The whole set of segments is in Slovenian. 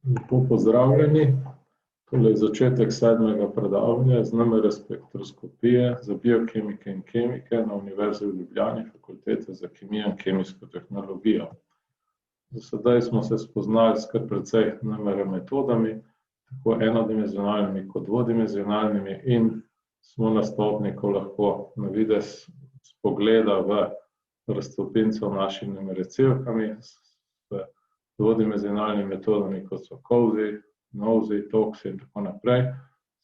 Lepo pozdravljeni. Tole je začetek 7. predavanja z NMR spektroskopije za biokemike in kemike na Univerzi v Ljubljani, Fakultete za kemijo in kemijsko tehnologijo. Do sedaj smo se spoznali s kar precej NMR metodami, tako enodimenzionalnimi kot dvodimenzionalnimi, in smo na stopnji, ko lahko na videz spogleda v raztopinco naših NMR cevkami s dvodimenzionalnimi metodami, kot so COSY, NOESY, TOXY in tako naprej,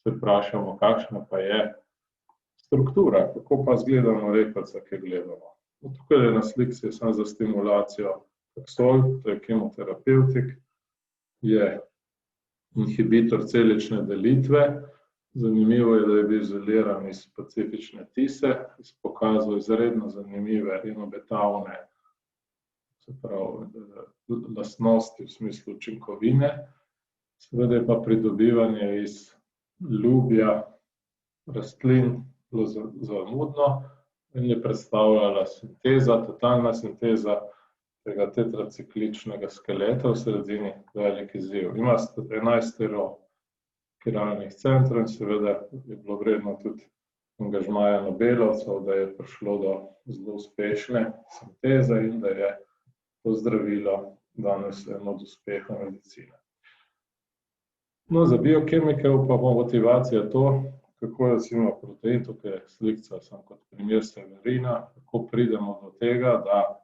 se vprašamo, kakšna pa je struktura, kako pa izgledamo reperca, ki gledamo. Tukaj je na sliki samo za stimulacijo Taxol, to je kemoterapevtik, je inhibitor celične delitve. Zanimivo je, da je bil izoliran iz specifične tise, pokazal izredno zanimive in obetavne, se pravi, lastnosti v smislu učinkovine. Seveda je pa pridobivanje iz ljubja rastlin bilo zamudno in je predstavljala sinteza, totalna sinteza tega tetracikličnega skeleta v sredini velik izziv. Ima 11 sterokiralnih centrov in seveda je bilo vredno tudi angažmaja Nobelovcev, da je prišlo do zelo uspešne sinteze in da je to zdravilo danes eno od uspeha medicine. No, za biokemike pa bo motivacija to, kako je recimo protein, tukaj je slika samo kot primer severina, kako pridemo do tega, da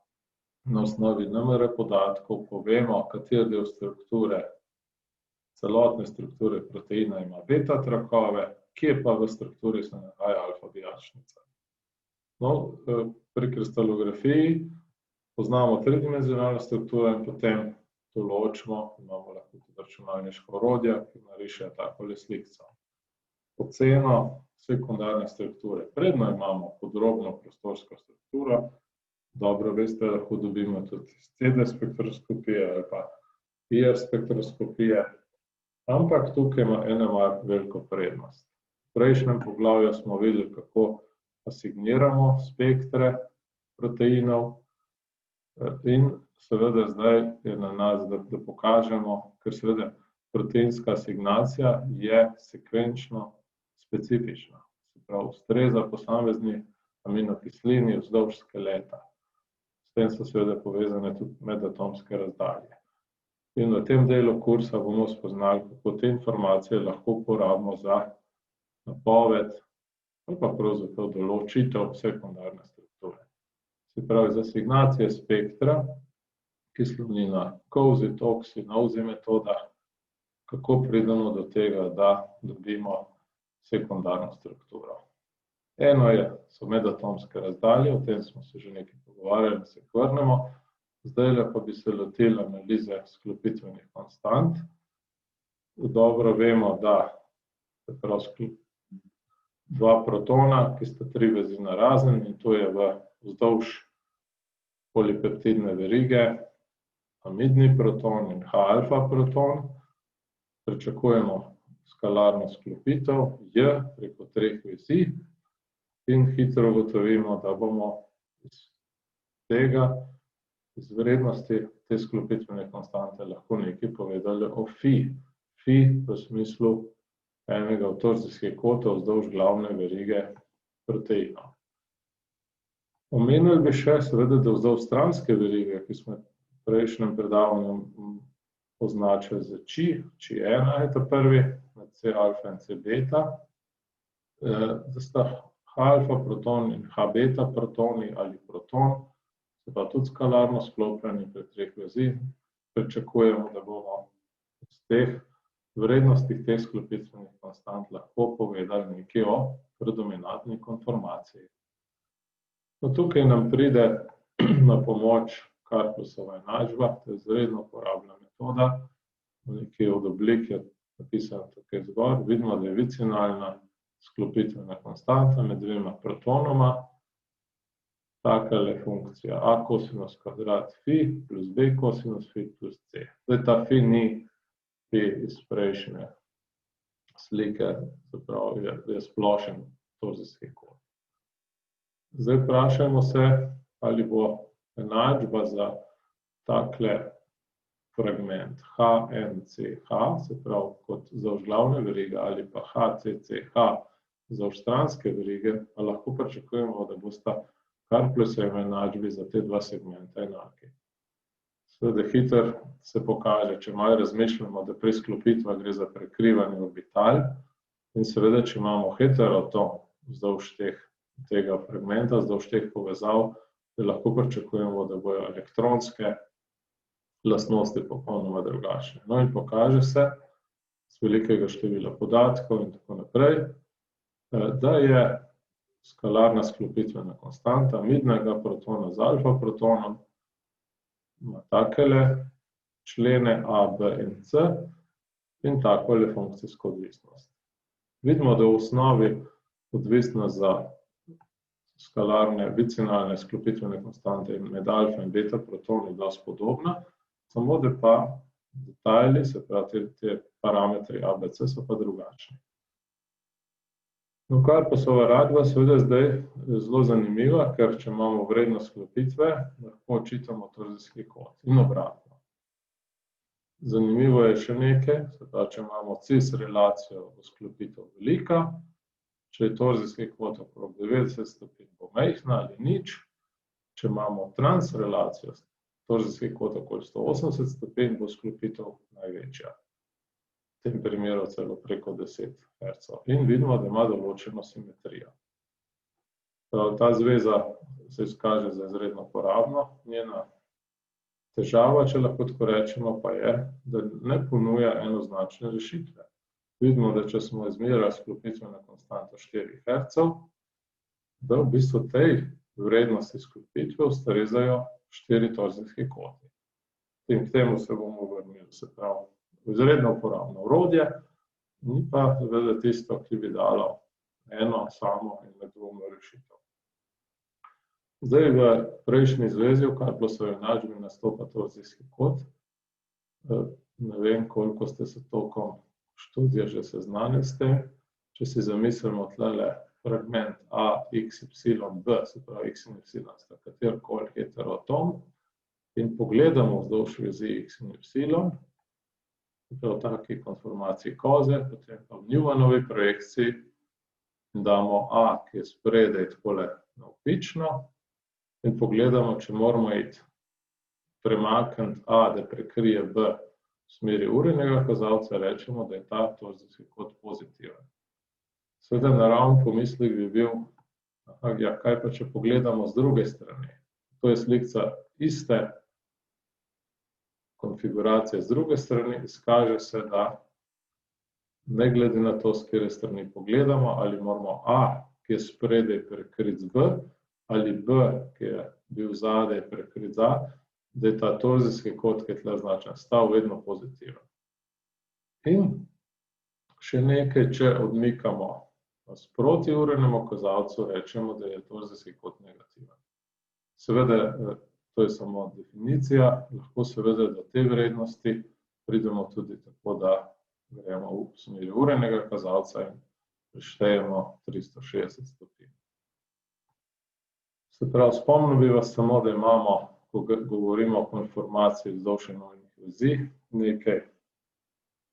na osnovi NMR podatkov povemo, kateri del strukture, celotne strukture proteina ima beta trakove, kje pa v strukturi se nahaja alfa vijačnica. No, pri kristalografiji poznamo tridimenzionalno strukturo in potem to ločimo, imamo lahko tudi računalniška orodja, ki narišejo takole slikico. Oceno sekundarne strukture. Predno imamo podrobno prostorsko strukturo, dobro veste, lahko dobimo tudi CD spektroskopije ali pa IR spektroskopije, ampak tukaj ima NMR veliko prednost. V prejšnjem poglavju smo videli, kako asigniramo spektre proteinov, in seveda zdaj je na nas, da pokažemo, ker seveda proteinska asignacija je sekvenčno specifična, se pravi, ustreza posamezni aminokislini vzdolž skeleta. S tem so seveda povezane tudi medatomske razdalje. In v tem delu kursa bomo spoznali, kako te informacije lahko uporabimo za napoved ali pa pravzaprav določitev sekundarne strukture. Se pravi, za asignacije spektra, ki sloni na COSY, TOXY, NOESY metodah, kako pridemo do tega, da dobimo sekundarno strukturo. Eno so medatomske razdalje, o tem smo se že nekaj pogovarjali, da se vrnemo. Zdajle pa bi se lotili analize sklopitvenih konstant. Dobro vemo, da se pravi dva protona, ki sta 3 vezi narazen, in to je vzdolž polipeptidne verige, amidni proton in H-alfa proton. Pričakujemo skalarno sklopitev J preko 3 vezi in hitro ugotovimo, da bomo iz tega, iz vrednosti te sklopitvene konstante lahko nekaj povedali o Fi. Fi v smislu enega od torzijskih kotov vzdolž glavne verige proteinov. Omenili bi še seveda, da vzdolž stranske verige, ki smo v prejšnjem predavanju označili za Či, Či1 je ta prvi, med C-alfa in C-beta, da sta H-alfa proton in H-beta protoni ali proton, se pa tudi skalarno sklopljeni pri 3 vezi. Pričakujemo, da bomo iz teh vrednostih teh sklopitvenih konstant lahko povedali nekaj o predominantni konformaciji. No, tukaj nam pride na pomoč Karpusova enačba, to je izredno uporabna metoda. Nekaj od oblik je napisano tukaj zgor. Vidimo, da je vicinalna sklopitvena konstanta med dvema protonoma. Takale funkcija A kosinus kvadrat Fi plus B kosinus Fi plus C. Zdaj ta Fi ni Fi iz prejšnje slike, se pravi, je splošen torzijski kot. Zdaj vprašajmo se, ali bo enačba za takle fragment HNCH, se pravi kot vzdolž glavne verige, ali pa HCCH vzdolž stranske verige, pa lahko pričakujemo, da bosta kar plusovni enačbi za te dva segmenta enaki. Seveda hitro se pokaže, če malo razmišljamo, da pri sklopitvah gre za prekrivanje orbital in seveda, če imamo heteroatom vzdolž tega fragmenta, vzdolž teh povezav, da lahko pričakujemo, da bojo elektronske lastnosti popolnoma drugačne. No in pokaže se z velikega števila podatkov in tako naprej, da je skalarna sklopitvena konstanta midnega protona z alfa protonom ima takele člene A, B in C in takole funkcijsko odvisnost. Vidimo, da v osnovi odvisnost za skalarne bicinalne sklopitvene konstante med alfa in beta protoni dosti podobna, samo da pa detajli, se pravi te parametri A, B, C so pa drugačni. No, kar pa so radva seveda zdaj zelo zanimiva, ker če imamo vrednost sklopitve, lahko očitamo torzijski kot in obratno. Zanimivo je še nekaj, se pravi, če imamo cis relacijo v sklopitev velika, če je torzijski kvot okrog 90 stopinj, bo majhna ali nič. Če imamo trans relacijo, torzijski kvot okoli 180 stopinj, bo sklopitev največja. V tem primeru celo preko 10 Hz. In vidimo, da ima določeno simetrijo. Ta zveza se izkaže za izredno uporabno. Njena težava, če lahko tako rečemo, pa je, da ne ponuja enoznačne rešitve. Vidimo, da če smo izmerili sklopitveno konstanto 4 Hz, da v bistvu tej vrednosti sklopitve ustrezajo 4 torzijski kvoti. In k temu se bomo vrnili, se pravi, izredno uporabno orodje, ni pa seveda tisto, ki bi dalo eno samo in nedvoumno rešitev. Zdaj v prejšnji zvezi, v Karplosovi enačbi, nastopa torzijski kvot. Ne vem, koliko ste se tokom študija že seznanili s tem. Če si zamislimo tlele fragment A, X, Y, B, se pravi X in Y sta katerikoli heteroatom, in pogledamo vzdolž vezi X in Y, v taki konformaciji koze, potem pa v Newmanovi projekciji damo A, ki je spredaj takole navpično, in pogledamo, če moramo iti premakniti A, da prekrije B v smeri urnega kazalca, rečemo, da je ta torzijski kvot pozitiven. Seveda naravni pomislek bi bil, ja, kaj pa če pogledamo z druge strani. To je slika iste konfiguracije z druge strani, izkaže se, da ne glede na to, s katere strani pogledamo, ali moramo A, ki je spredaj, prekriti z B, ali B, ki je bil zadaj, prekriti z A, da je ta torzijski kvot, ki je tle označen, stav vedno pozitiven. In še nekaj, če odmikamo sproti urnemu kazalcu, rečemo, da je torzijski kvot negativen. Seveda, to je samo definicija, lahko seveda do te vrednosti pridemo tudi tako, da gremo v smeri urnega kazalca in preštejemo 360 stopinj. Se pravi, spomnil bi vas samo, da imamo, ko govorimo o konformaciji vzdolž enovnih vezi, nekaj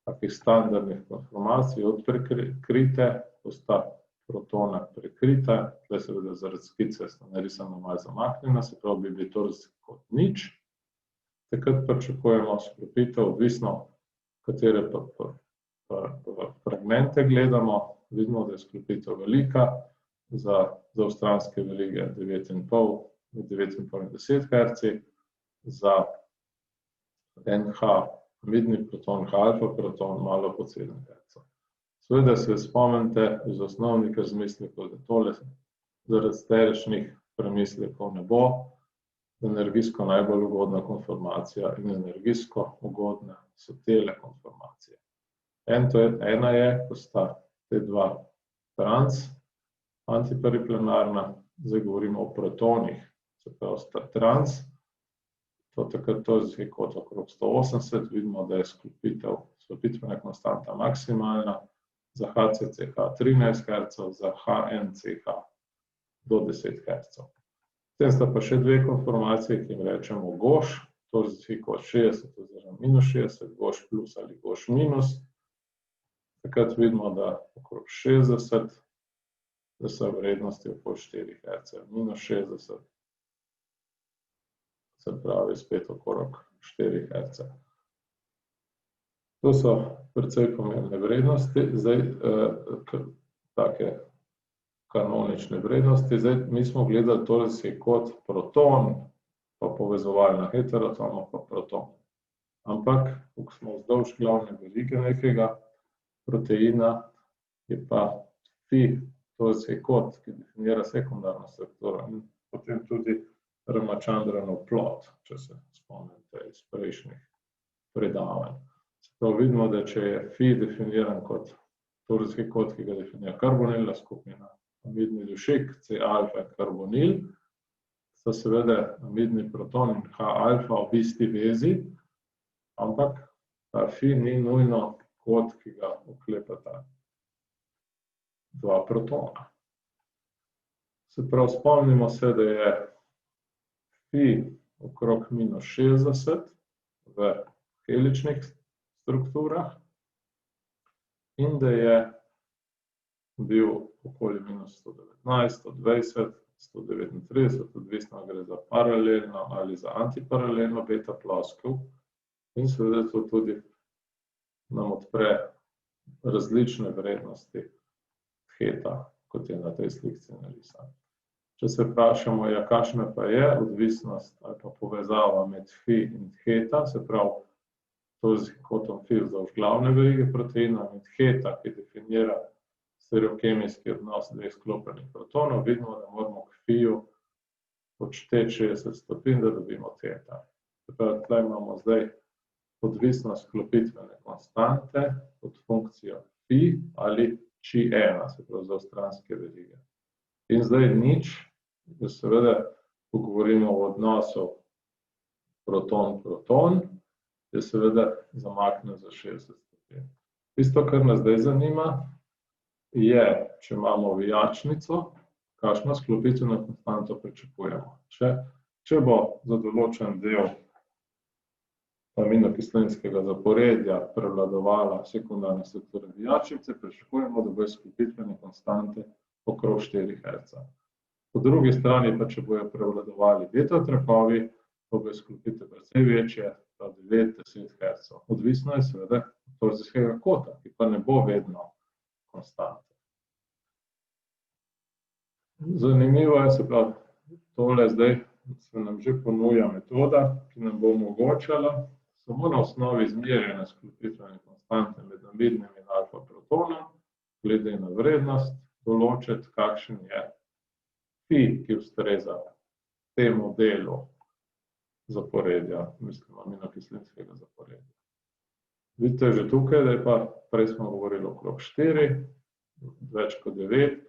takih standardnih konformacij od prekrite, ko sta protona prekrita, tle seveda zaradi skice sta narisana malo zamaknjena, se pravi, bi bili torzijski kvot nič. Takrat pričakujemo sklopitev, odvisno, katere fragmente gledamo, vidimo, da je sklopitev velika, za stranske verige 9,5 in 10 Hz, za NH midni proton, alfa proton, malo pod 7 Hz. Seveda se spomnite iz osnovnih razmislekov, da tole zaradi steričnih premislekov ne bo energijsko najbolj ugodna konformacija in energijsko ugodne so tele konformacije. Ena je, ko sta te dva trans, antiperiplenarna, zdaj govorimo o protonih, se pravi sta trans, to takrat torzijski kvot okrog 180, vidimo, da je sklopitvena konstanta maksimalna, za HCCH 13 Hz, za HNCH do 10 Hz. Potem sta pa še dve konformacije, ki jim rečemo GOŠ, torzijski kot 60 oziroma minus 60, goš plus ali goš minus. Takrat vidimo, da okrog 60, da so vrednosti okoli 4 Hz. Minus 60, se pravi spet okrog 4 Hz. To so precej pomembne vrednosti, zdaj take kanonične vrednosti. Zdaj mi smo gledali torzijski kot proton, pa povezovalna heterotona pa proton. Ampak, ko smo vzdolž glavne verige nekega proteina, je pa fi torzijski kot, ki definira sekundarno strukturo in potem tudi Ramachandranov plot, če se spomnite iz prejšnjih predavanj. Zato vidimo, da če je fi definiran kot torzijski kot, ki ga definira karbonilna skupina, amidni dušik, C-alfa in karbonil, so seveda amidni proton in H-alfa v isti vezi, ampak ta fi ni nujno kot, ki ga oklepata dva protona. Se pravi, spomnimo se, da je fi okrog minus 60 v heličnih strukturah in da je bil okoli minus 119, 120, 139, odvisno gre za paralelno ali za antiparalelno beta ploskev in seveda to tudi nam odpre različne vrednosti heta, kot je na tej slikci narisano. Če se vprašamo, ja, kakšna pa je odvisnost ali pa povezava med fi in heta, se pravi torzijski kotom fi vzdolž glavne verige proteina in heta, ki definira stereokemijski odnos dveh sklopljenih protonov, vidimo, da moramo k fiju odšteti 60 stopinj, da dobimo teta. Se pravi, tukaj imamo zdaj odvisnost sklopitvene konstante od funkcijo fi ali chi1, se pravi za stranske verige. In zdaj nič, da seveda, ko govorimo o odnosu proton-proton, je seveda zamaknjen za 60 stopinj. Tisto, kar nas zdaj zanima, je, če imamo vijačnico, kakšno sklopitveno konstanto pričakujemo. Če bo za določen del aminokislinskega zaporedja prevladovala sekundarna struktura vijačnice, pričakujemo, da bo sklopitvene konstante okrog 4 Hz. Po drugi strani pa, če bojo prevladovali beta trakovi, bo sklopitev precej večje, 9-10 Hz. Odvisno je seveda od torzijskega kota, ki pa ne bo vedno konstanta. Zanimivo je, se pravi, tole zdaj se nam že ponuja metoda, ki nam bo omogočala samo na osnovi izmerjene sklopitvene konstante med amidnim in alfa protonom, glede na vrednost, določiti, kakšen je fi, ki ustreza temu delu zaporedja, mislim, aminokislinskega zaporedja. Vidite že tukaj, da je pa, prej smo govorili okrog 4, več kot 9,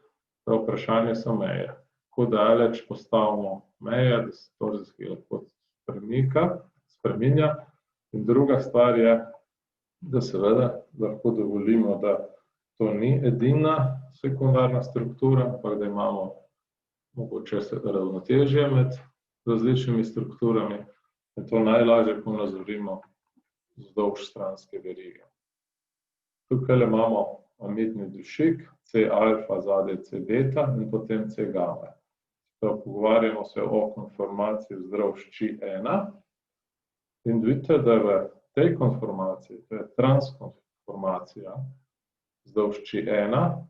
pa vprašanje so meje. Kako daleč postavimo meje, da se torzijski lahko spreminja. In druga stvar je, da seveda lahko dovolimo, da to ni edina sekundarna struktura, ampak da imamo mogoče ravnotežje med različnimi strukturami, in to najlažje ponazorimo vzdolž stranske verige. Tukaj imamo amidni dušik, C-alfa, zadaj C-beta in potem C-gama. Pogovarjamo se o konformaciji vzdolž chi1 in vidite, da v tej konformaciji, to je transkonformacija vzdolž chi1,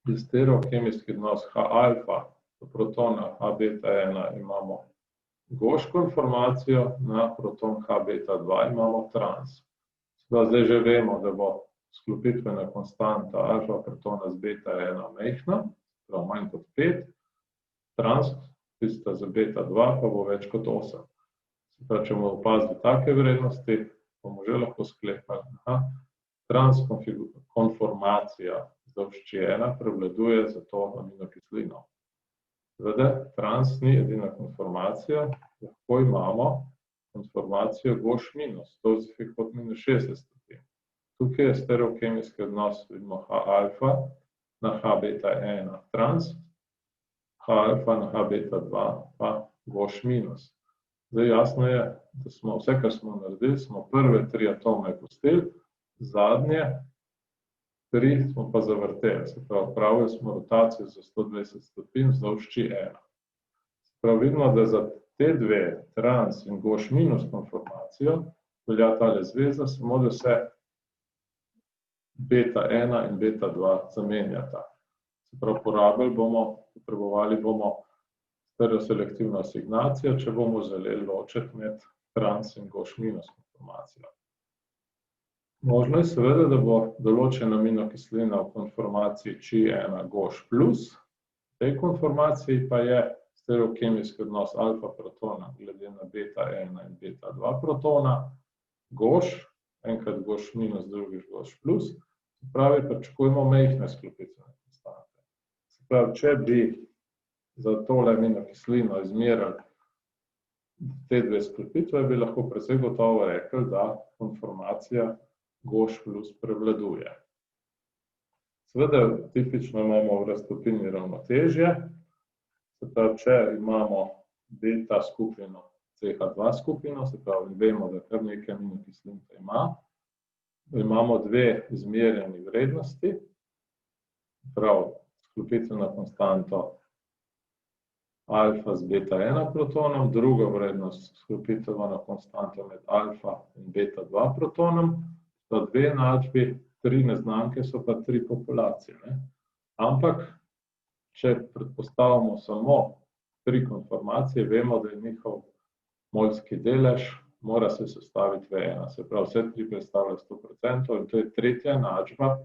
je stereokemijski odnos H-alfa do protona H-beta1 imamo goš konformacijo, na proton H-beta2 imamo trans. Zdaj že vemo, da bo sklopitvena konstanta alfa protona z beta1 majhna, prav manj kot 5, trans, tista za beta2 pa bo več kot 8. Če bomo opazili take vrednosti, bomo že lahko sklepali, transkonformacija vzdolž chi1 prevladuje za to aminokislino. Seveda, trans ni edina konformacija, lahko imamo konformacijo goš minus, torzijski kot minus 60 stopinj. Tukaj je stereokemijski odnos, vidimo H-alfa na H-beta1 trans, H-alfa na H-beta2 pa goš minus. Zdaj jasno je, da smo vse, kar smo naredili, smo prve 3 atome pustili, zadnje 3 smo pa zavrteli. Se pravi, pravili smo rotacijo za 120 stopinj vzdolž či 1. Se pravi, vidimo, da za te dve, trans in Gauss minus konformacijo, velja tale zveza, samo da se beta 1 in beta 2 zamenjata. Se pravi, potrebovali bomo stereoselektivno asignacijo, če bomo želeli ločiti med trans in Gauss minus konformacijo. Možno je seveda, da bo določena aminokislina v konformaciji Či1 Gauss plus, v tej konformaciji pa je stereokemijski odnos alfa protona glede na beta 1 in beta 2 protona, Gauss, enkrat Gauss minus, drugič Gauss plus, se pravi, pričakujemo majhne sklopitvene konstante. Se pravi, če bi za tole aminokislino izmerili te dve sklopitve, bi lahko precej gotovo rekli, da konformacija Gauss plus prevladuje. Seveda, tipično imamo v raztopini ravnotežje, se pravi, če imamo beta skupino CH2 skupino, se pravi, vemo, da kar nekaj aminokislin ima, imamo dve izmerjeni vrednosti, prav sklopitveno konstanto alfa z beta 1 protonom, druga vrednost sklopitveno konstanto med alfa in beta 2 protonom, so dve enačbi, 3 neznanke, so pa 3 populacije. Ampak, če predpostavimo samo 3 konformacije, vemo, da je njihov molski delež mora se sestaviti v 1. Se pravi, vse 3 predstavlja 100% in to je tretja enačba,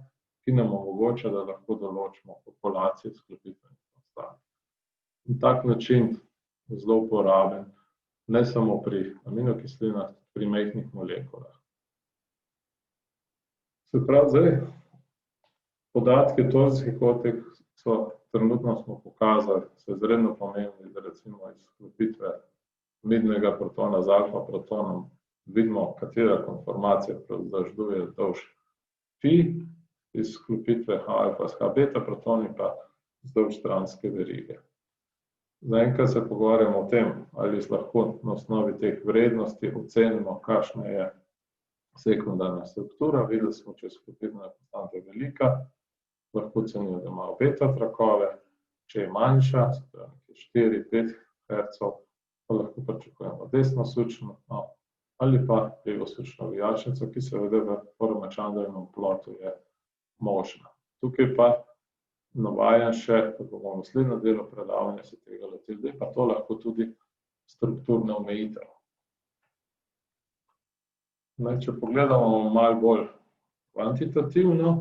ki nam omogoča, da lahko določimo populacije sklopitvenih konstant. In tak način je zelo uporaben, ne samo pri aminokislinah, pri majhnih molekulah. Se pravi, zdaj, podatki torzijskih otek trenutno smo pokazali, so izredno pomembni, da recimo iz sklopitve midnega protona z alfa protonom vidimo, katera konformacija vzdržuje vzdolž fi, iz sklopitve H alfa s H beta protoni pa vzdolž stranske verige. Zaenkrat se pogovarjamo o tem, ali lahko na osnovi teh vrednosti ocenimo, kakšna je sekundarna struktura. Videli smo, če je sklopitvena konstanta velika, lahko ocenimo, da ima beta trakove, če je manjša, 4-5 Hz, pa lahko pričakujemo desnosučno ali pa levosučno vijačnico, ki seveda v Poromačandrovem plotu je možna. Tukaj pa navajam še, ko bomo v naslednjem delu predavanja se tega lotili, da je pa to lahko tudi strukturna omejitev. Če pogledamo malo bolj kvantitativno,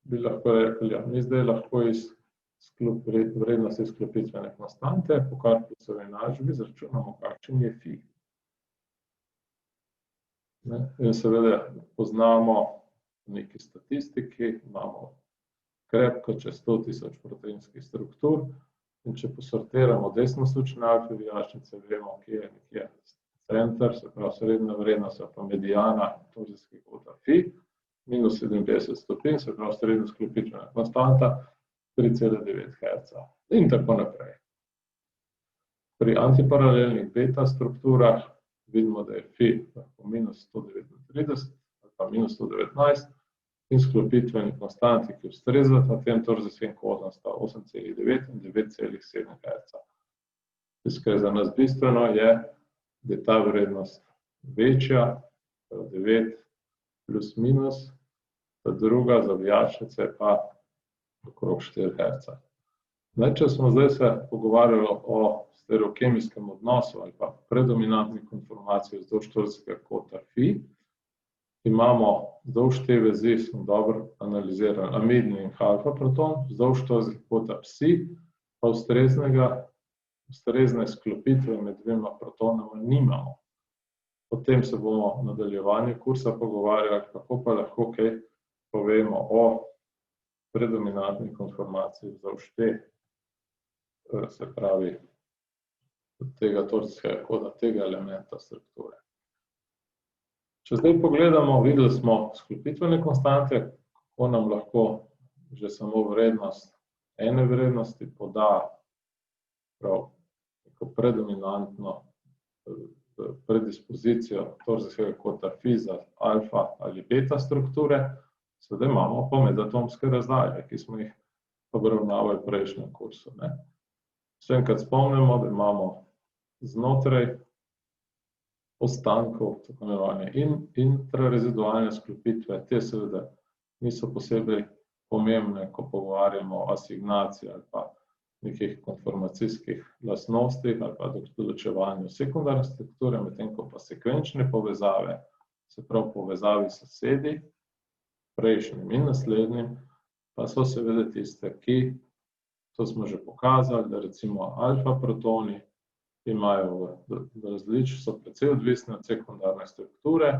bi lahko rekli, mi zdaj lahko iz vrednosti sklopitvene konstante po Karpussovi enačbi izračunamo, kakšen je fi. In seveda poznamo neki statistiki, imamo krepko čez 100.000 proteinskih struktur in če posortiramo desnosučne alfa vijačnice, vemo, kje je nekje center, se pravi srednja vrednost, pa mediana torzijskih kota fi, minus 57 stopinj, se pravi srednja sklopitvena konstanta, 3,9 Hz in tako naprej. Pri antiparalelnih beta strukturah vidimo, da je fi minus 139 ali pa minus 119 in sklopitveni konstanti, ki ustrezata tem torzijskim kotam, sta 8,9 in 9,7 Hz. Tisto, kar je za nas bistveno, je, da je ta vrednost večja, 9 plus minus, ta druga za vijačnice pa okrog 4 Hz. Če smo zdaj se pogovarjali o stereokemijskem odnosu ali pa predominantni konformaciji vzdolž torzijskega kota fi, imamo vzdolž te vezi, smo dobro analizirali amidni in alfa proton, vzdolž torzijskega kota psi, pa ustrezne sklopitve med dvema protonama nimamo. Potem se bomo v nadaljevanju kursa pogovarjali, kako pa lahko kaj povemo o predominantni konformaciji vzdolž te, se pravi, tega torzijskega koda, tega elementa strukture. Če zdaj pogledamo, videli smo sklopitvene konstante, kako nam lahko že samo vrednost ene vrednosti poda prav neko predominantno predispozicijo torzijskega kota Fi za alfa ali beta strukture, seveda imamo pa medatomske razdalje, ki smo jih obravnavali v prejšnjem kursu. Še enkrat spomnimo, da imamo znotraj ostankov tako imenovane intrarezidualne sklopitve, te seveda niso posebej pomembne, ko pogovarjamo o asignaciji ali pa nekih konformacijskih lastnostih ali pa določevanju sekundarne strukture, medtem ko pa sekvenčne povezave, se pravi povezavi s sosedi, prejšnjim in naslednjim, pa so seveda tiste, ki, to smo že pokazali, da recimo alfa protoni imajo so precej odvisni od sekundarne strukture,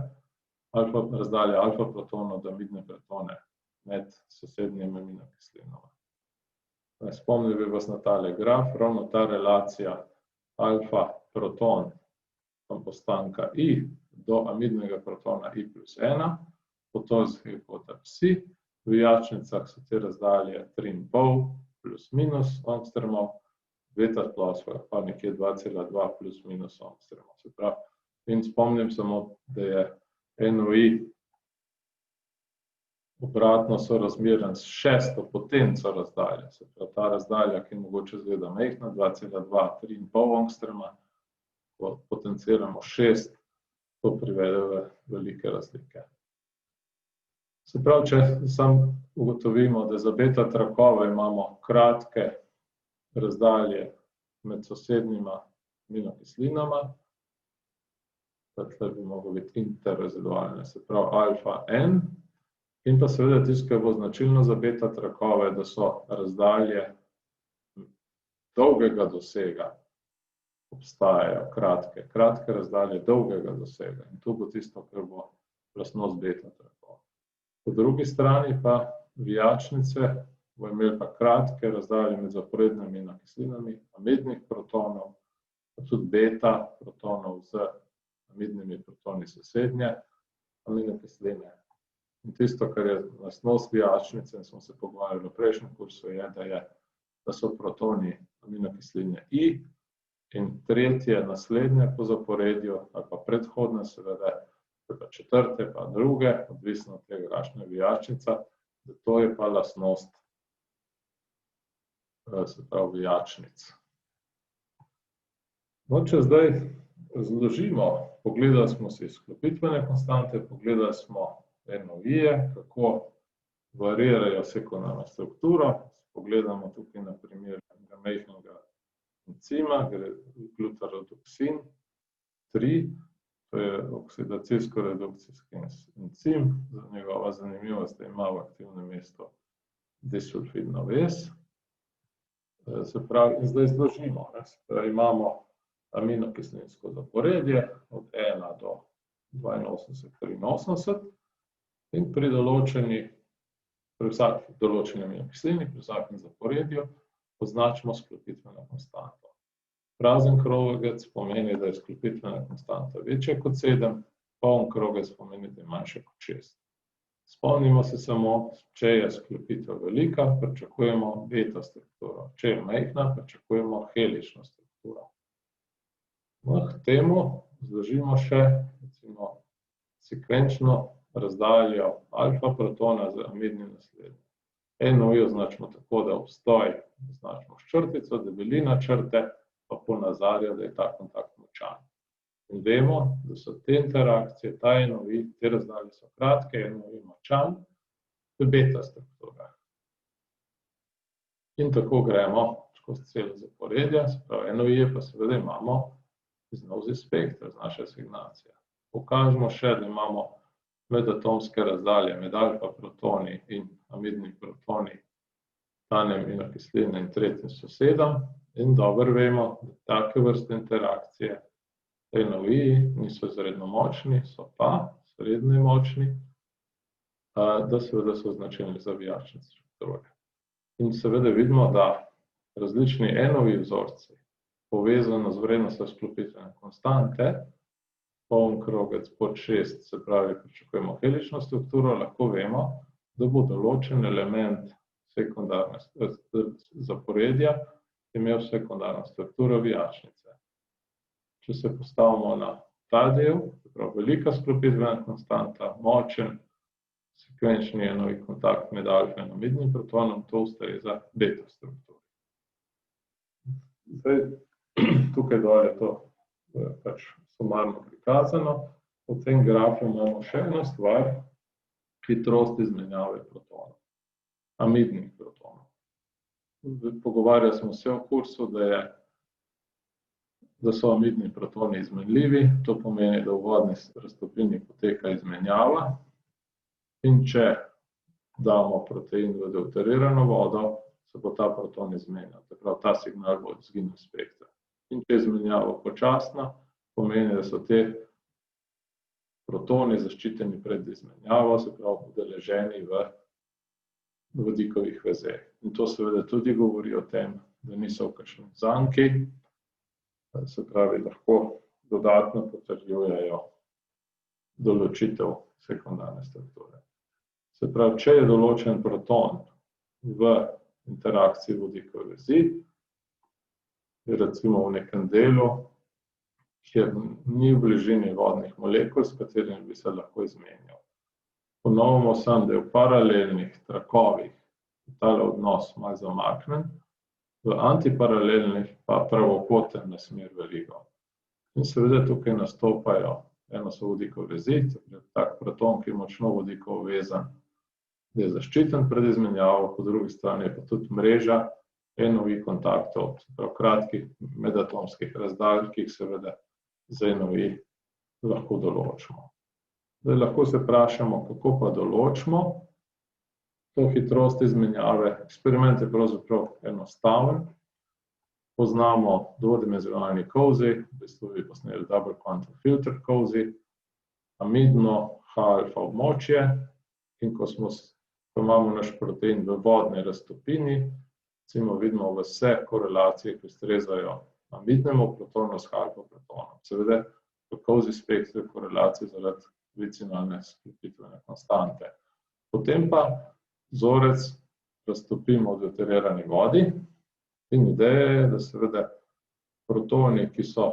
razdalja alfa protonov do amidne protone med sosednjimi aminokislinami. Spomnil bi vas na tale graf, ravno ta relacija alfa proton ostanka I do amidnega protona I+1, po torzijskega kota psi, v jačnicah so te razdalje 3,5 plus minus angstromov, beta splošno pa nekje 2,2 plus minus angstromov. Se pravi, in spomnim samo, da je NOI obratno sorazmeren s šesto potenco razdalje. Se pravi, ta razdalja, ki mogoče izgleda majhna, 2,2, 3,5 angstroma, ko potenciramo 6, to privede v velike razlike. Se pravi, če sam ugotovimo, da za beta trakove imamo kratke razdalje med sosednjima aminokislinama, tukaj bi moglo biti interrezidualne, se pravi alfa N, in pa seveda tisto, kar bo značilno za beta trakove, da so razdalje dolgega dosega obstajajo, kratke razdalje dolgega dosega. In to bo tisto, kar bo lastnost beta trakov. Po drugi strani pa vijačnice bo imeli pa kratke razdalje med zaporednimi aminokislinami, amidnih protonov, pa tudi beta protonov z amidnimi protoni sosednje aminokisline. In tisto, kar je lastnost vijačnice, in smo se pogovarjali v prejšnjem kursu, je, da so protoni aminokisline I in tretje, naslednje po zaporedju, ali pa predhodne seveda, pa četrte, pa druge, odvisno od tega, kakšna je vijačnica, da to je pa lastnost, se pravi, vijačnic. No, če zdaj razložimo, pogledali smo si izklopitvene konstante, pogledali smo NOI-je, kako varirajo sekundarno strukturo. Pogledamo tukaj na primer majhnega encima, gre glutarodoksin 3, to je oksidacijsko-redukcijski encim, njegova zanimivost, da ima v aktivnem mestu disulfidno vez. Se pravi, in zdaj zložimo, imamo aminokislinsko zaporedje od 1 do 82, 83, in pri vsaki določeni aminokislini, pri vsakem zaporedju označimo sklopitveno konstanto. Prazen krogec pomeni, da je sklopitvena konstanta večja kot 7, poln krogec pomeni, da je manjša kot 6. Spomnimo se samo, če je sklopitev velika, pričakujemo beta strukturo, če je majhna, pričakujemo helično strukturo. K temu zložimo še recimo sekvenčno razdaljo alfa protona z amidnim naslednjim. NOI označimo tako, da obstoj označimo s črtico, debelina črte pa ponazarja, da je ta kontakt močan. In vemo, da so te interakcije, ta NOI, te razdalje so kratke, NOI močan, to je beta struktura. In tako gremo skozi celo zaporedje, se pravi, NOI pa seveda imamo iznosi spektra z naše asignacije. Pokažemo še, da imamo medatomske razdalje med alfa protoni in amidnimi protoni dane aminokisline in tretjim sosedom, in dobro vemo, da take vrste interakcije NOI niso izredno močni, so pa srednje močni, da seveda so značilni za vijačne strukture. In seveda vidimo, da različni NOI vzorci, povezano z vrednostjo sklopitvene konstante, poln krogec pod 6, se pravi, pričakujemo helično strukturo, lahko vemo, da bo določen element sekundarne zaporedja imel sekundarno strukturo vijačnice. če se postavimo na ta del, velika sklopitvena konstanta, močen sekvenčni enovi kontakt med alfa in amidnim protonom, to ustreza beta strukturi. Zdaj, tukaj dol je to pač sumarno prikazano. V tem grafu imamo še eno stvar, hitrost izmenjave protonov, amidnih protonov. Pogovarjali smo se v kursu, da so amidni protoni izmenljivi, to pomeni, da v vodni raztopini poteka izmenjava in če damo protein v deuterirano vodo, se bo ta proton izmenjal, tako ta signal bo izginil iz spektra. In če je izmenjava počasna, pomeni, da so te protoni zaščiteni pred izmenjavo, se pravi udeleženi v vodikovih vezeh. In to seveda tudi govori o tem, da niso v kakšni zanki, se pravi, lahko dodatno potrjujejo določitev sekundarne strukture. Se pravi, če je določen proton v interakciji vodikove vezi, recimo v nekem delu, kjer ni v bližini vodnih molekul, s katerimi bi se lahko izmenjal. Ponovimo samo, da je v paralelnih trakovih ta odnos malo zamaknjen, v antiparalelnih pa pravokoten na smer verigo. In seveda tukaj nastopajo, eno so vodikove vezi, tak proton, ki je močno vodikovo vezan, je zaščiten pred izmenjavo, po drugi strani je pa tudi mreža enovi kontaktov, se pravi kratkih medatomskih razdalj, ki jih seveda z enovi lahko določimo. Zdaj lahko se vprašamo, kako pa določimo to hitrost izmenjave. Eksperiment je pravzaprav enostaven. Poznamo dvodimenzionalni kozi, v bistvu bi posneli double quantum filter kozi, amidno H-alfa območje, in ko imamo naš protein v vodni raztopini, recimo vidimo vse korelacije, ki ustrezajo amidnemu protonu s H-alfa protonom. Seveda v kozi spektru korelacije zaradi vicinalne sklopitvene konstante. Potem pa vzorec raztopimo v deuterirani vodi in ideja je, da seveda protoni, ki so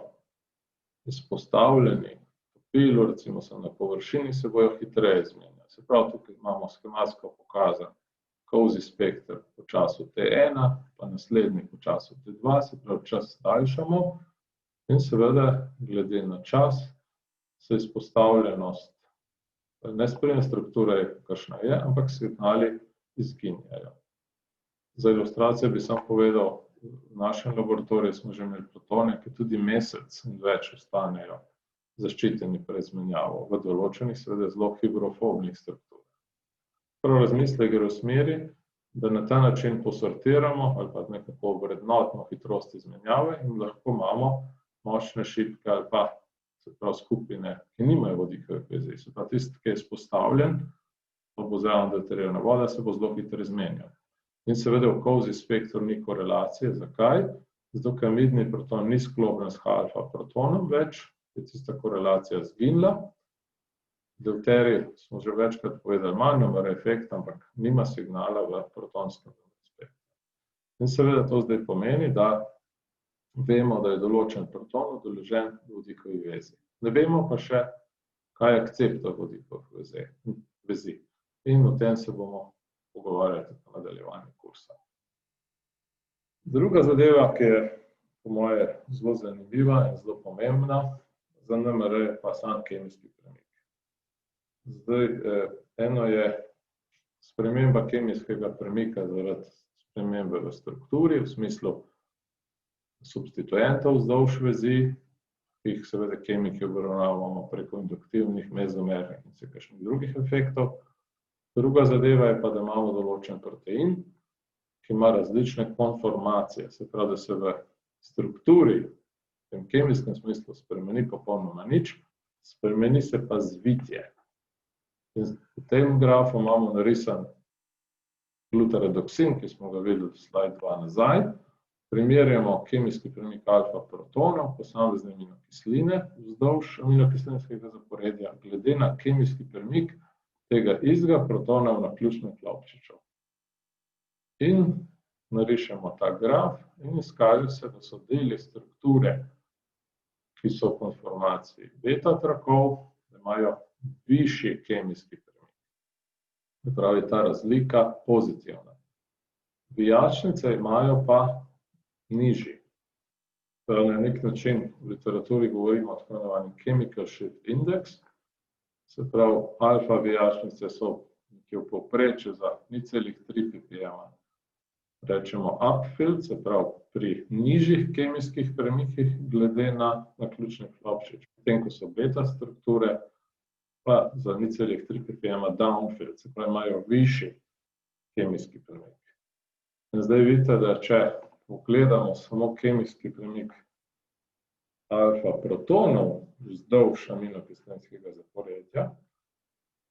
izpostavljeni topilu, recimo so na površini, se bojo hitreje izmenjali. Se pravi, tukaj imamo schematsko pokazan kozi spektr po času T1, pa naslednji po času T2, se pravi čas daljšamo in seveda glede na čas se izpostavljenost ne spremlja strukture, kakšna je, ampak signali izginjajo. Za ilustracijo bi samo povedal, v našem laboratoriju smo že imeli protone, ki tudi mesec in več ostanejo zaščiteni pred izmenjavo v določenih, seveda zelo higrofobnih strukturah. Prav razmislek gre v smeri, da na ta način posortiramo ali pa nekako vrednotno hitrost izmenjave in lahko imamo močne šipke ali pa se pravi skupine, ki nimajo vodikovih vezi. Se pravi, tisti, ki je izpostavljen, pa bo zraven deuterirana voda, se bo zelo hitro izmenjal. In seveda v kozi spektru ni korelacije. Zakaj? Zato, ker amidni proton ni sklopljen s H-alfa protonom več, je tista korelacija izginila. Deuterij smo že večkrat povedali, manj efekt, ampak nima signala v protonskem spektru. In seveda to zdaj pomeni, da vemo, da je določen proton udeležen v vodikovi vezi. Ne vemo pa še, kaj je akceptor vodikovih vezi. In o tem se bomo pogovarjali v nadaljevanju kursa. Druga zadeva, ki je po moje zelo zanimiva in zelo pomembna, za NMR je pa sam kemijski premik. Zdaj, eno je sprememba kemijskega premika zaradi spremembe v strukturi, v smislu substituentov vzdolž vezi, ki jih seveda kemiki obravnavamo preko induktivnih, mezomernih in kakšnih drugih efektov. Druga zadeva je pa, da imamo določen protein, ki ima različne konformacije, se pravi, da se v strukturi, v tem kemijskem smislu spremeni popolnoma nič, spremeni se pa zvitje. In v tem grafu imamo narisan glutaredoksin, ki smo ga videli v slajd 2 nazaj. Primerjamo kemijski premik alfa protonov, posamezne aminokisline vzdolž aminokislinskega zaporedja, glede na kemijski premik tega istega protona v naključnem klobčiču. In narišemo ta graf in izkaže se, da so deli strukture, ki so v konformaciji beta trakov, imajo višji kemijski premik. Se pravi, ta razlika pozitivna. Vijačnice imajo pa nižji. Torej, na nek način v literaturi govorimo o tako imenovanem chemical shift index. Se pravi, alfa vijačnice so nekje v povprečju za 0,3 ppm. Rečemo upfill, se pravi pri nižjih kemijskih premikih glede na naključni klopčič. Potem, ko so beta strukture, pa za 0,3 ppm downfill, se pravi imajo višji kemijski premik. In zdaj vidite, da če pogledamo samo kemijski premik alfa protonov vzdolž aminokislinskega zaporedja,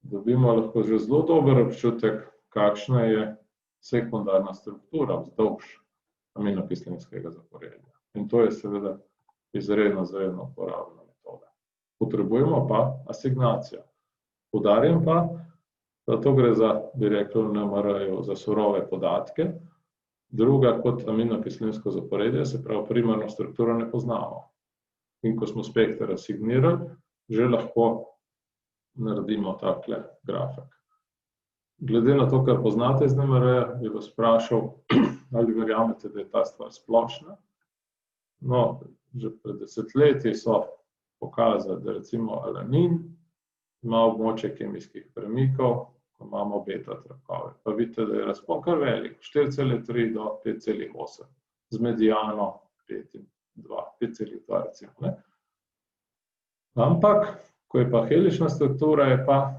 dobimo lahko že zelo dober občutek, kakšna je sekundarna struktura vzdolž aminokislinskega zaporedja. In to je seveda izredno uporabna metoda. Potrebujemo pa asignacijo. Poudarjam pa, da to gre za, bi rekel, NMR-ju za surove podatke. Druga kot aminokislinsko zaporedje, se pravi primarno strukturo ne poznamo. In ko smo spekter asignirali, že lahko naredimo takle grafik. Glede na to, kar poznate iz NMR-ja, bi vas vprašal, ali verjamete, da je ta stvar splošna. No, že pred desetletji so pokazali, da recimo alanin ima območje kemijskih premikov, ko imamo beta trakove. Pa vidite, da je razpon kar velik, 4,3 do 5,8, z mediano 5,2 recimo. Ne? Ampak, ko je pa helična struktura, je pa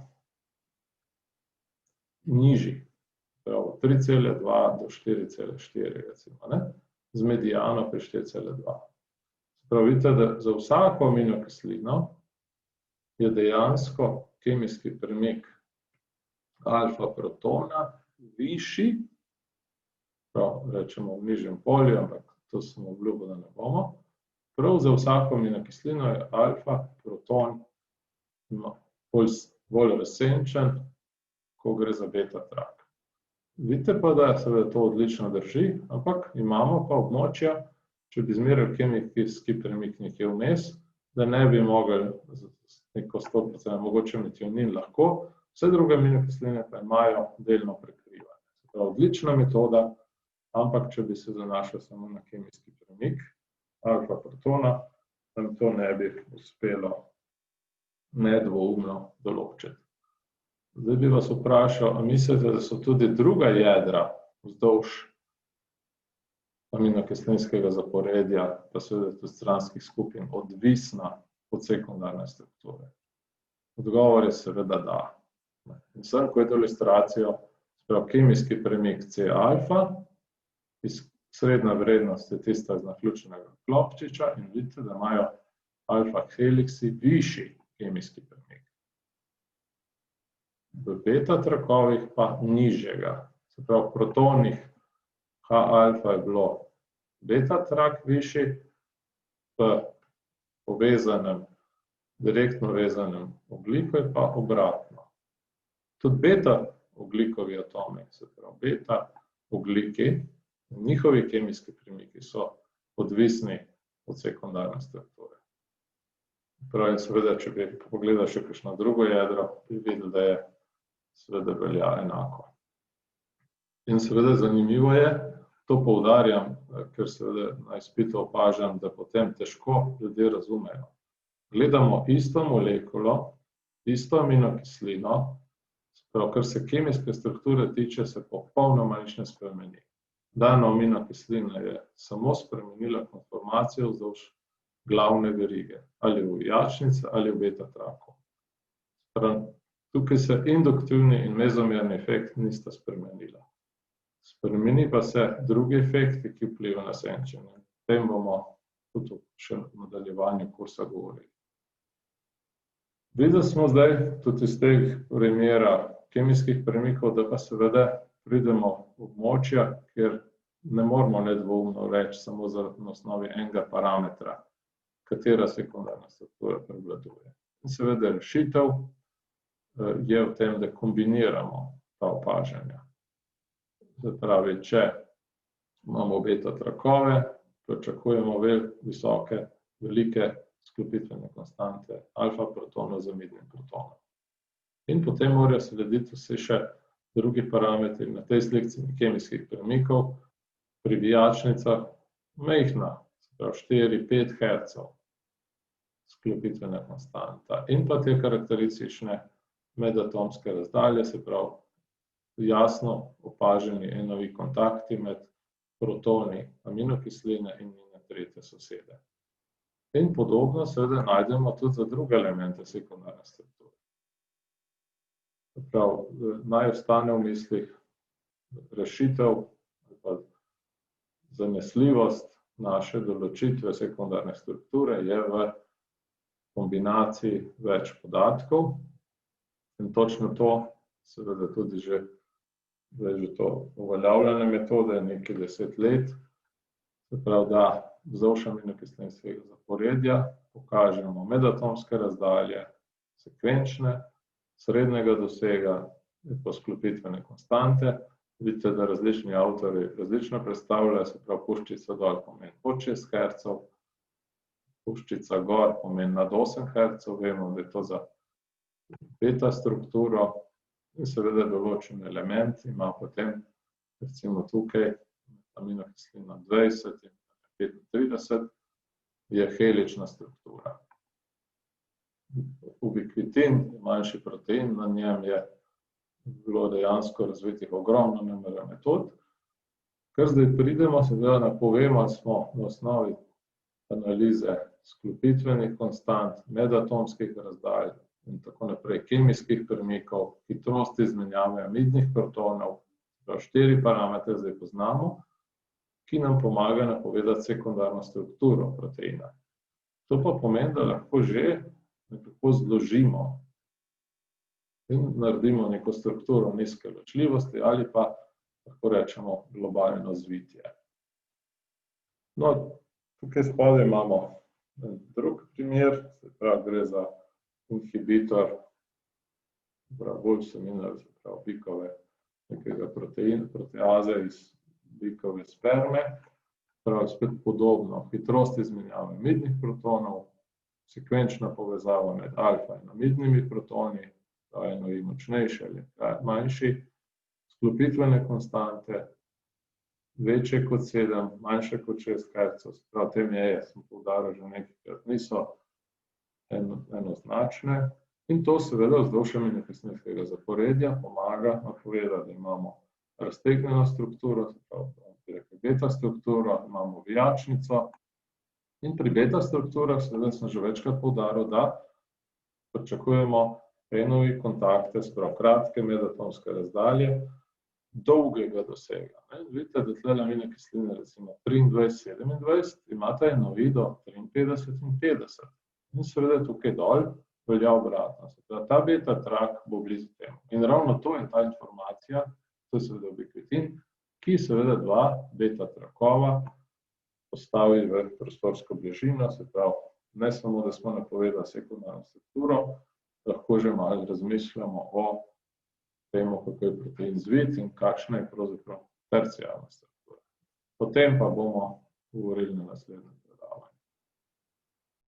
nižji, 3,2 do 4,4 recimo, ne? Z mediano pri 4,2. Prav vidite, da za vsako aminokislino je dejansko kemijski premik alfa protona višji, prav rečemo v nižjem polju, ampak to sem obljubil, da ne bomo. Prav za vsako aminokislino je alfa proton bolj razsenčen, ko gre za beta trak. Vidite pa, da seveda to odlično drži, ampak imamo pa območja, če bi izmerili kemijski premik nekje vmes, da ne bi mogli neko 100%, mogoče metionin lahko, vse druge aminokisline pa imajo delno prekrivanje. Se pravi, odlična metoda, ampak če bi se zanašal samo na kemijski premik alfa protona, nam to ne bi uspelo nedvoumno določiti. Zdaj bi vas vprašal, a mislite, da so tudi druga jedra vzdolž aminokislinskega zaporedja, pa seveda tudi stranskih skupin, odvisna od sekundarne strukture? Odgovor je seveda da. In sem kot ilustracijo, sprav kemijski premik C-alfa, srednja vrednost je tista iz naključnega klopčiča in vidite, da imajo alfa heliksi višji kemijski premik. V beta trakovih pa nižjega. Se pravi, v protonih H-alfa je bilo beta trak višji, v povezanem, direktno vezanem ogliku je pa obratno. Tudi beta ogljikovi atomi, se pravi beta ogliki, njihovi kemijski premiki so odvisni od sekundarne strukture. Prav in seveda, če bi pogledal še kakšno drugo jedro, bi videl, da je seveda velja enako. In seveda zanimivo je, to poudarjam, ker seveda na izpitu opažam, da potem težko ljudje razumejo. Gledamo isto molekulo, isto aminokislino, kar se kemijske strukture tiče, se popolnoma nič ne spremeni. Dana aminokislina je samo spremenila konformacijo vzdolž glavne verige, ali v vijačnici ali v beta traku. Tukaj se induktivni in mezomerni efekt nista spremenila. Spremeni pa se drugi efekti, ki vplivajo na senčenje. O tem bomo tudi še v nadaljevanju kursa govorili. Videli smo zdaj tudi iz teh primera kemijskih premikov, da pa seveda pridemo v območja, kjer ne moramo nedvoumno reči samo na osnovi enega parametra, katera sekundarna struktura prevladuje. In seveda rešitev je v tem, da kombiniramo ta opažanja. Se pravi, če imamo beta trakove, pričakujemo velike sklopitvene konstante alfa protonov z amidnim protonom. In potem morajo slediti vsi še drugi parametri na tej slikci kemijskih premikov, pri vijačnicah majhna, se pravi 4-5 Hz sklopitvena konstanta in pa te karakteristične medatomske razdalje, se pravi jasno opaženi enovi kontakti med protoni aminokisline in njene tretje sosede. In podobno seveda najdemo tudi za druge elemente sekundarne strukture. Se pravi, naj ostane v mislih rešitev ali pa zanesljivost naše določitve sekundarne strukture je v kombinaciji več podatkov in točno to seveda tudi že to uveljavljene metode nekaj 10 let, se pravi, da vzdolž aminokislinskega zaporedja pokažemo medatomske razdalje, sekvenčne, srednjega dosega in pa sklopitvene konstante. Vidite, da različni avtorji različno predstavljajo, se pravi, puščica dol pomeni pod 6 Hz, puščica gor pomeni nad 8 Hz, vemo, da je to za beta strukturo in seveda določen element ima potem, recimo tukaj, aminokislina 20 in 35, je helična struktura. Ubikvitin, manjši protein, na njem je bilo dejansko razvitih ogromno nemara metod. Kar zdaj pridemo, seveda napovemo, smo na osnovi analize sklopitvenih konstant, medatomskih razdalj in tako naprej, kemijskih premikov, hitrosti izmenjave amidnih protonov, 4 parametre zdaj poznamo, ki nam pomaga napovedati sekundarno strukturo proteina. To pa pomeni, da lahko že nekako zložimo in naredimo neko strukturo nizke ločljivosti ali pa lahko rečemo globalno zvitje. No, tukaj spodaj imamo drug primer, se pravi, gre za inhibitor bulsamina, se pravi, bikove nekega proteaze iz bikove sperme, pravi spet podobno, hitrost izmenjave amidnih protonov, sekvenčna povezava med alfa in amidnimi protoni, enoji močnejši ali manjši, sklopitvene konstante, večje kot 7, manjše kot 6 Hz, se pravi, te meje, sem poudaril že nekajkrat, niso enoznačne in to seveda vzdolž aminokislinskega zaporedja pomaga napovedati, da imamo raztegnjeno strukturo, se pravi, beta strukturo, imamo vijačnico in pri beta strukturah, seveda sem že večkrat poudaril, da pričakujemo enovi kontakte, se pravi, kratke medatomske razdalje, dolgega dosega. Vidite, da tle aminokisline, recimo 23, 27, imate enovi do 53 in 50. In seveda tukaj dol velja obratno. Se pravi, ta beta trak bo blizu temu. In ravno to je ta informacija, to je seveda ubikvitin, ki seveda dva beta trakova postavi v prostorsko bližino, se pravi, ne samo, da smo napovedali sekundarno strukturo, lahko že malo razmišljamo o tem, kako je protein zvit in kakšna je pravzaprav terciarna struktura. Potem pa bomo govorili na naslednjem.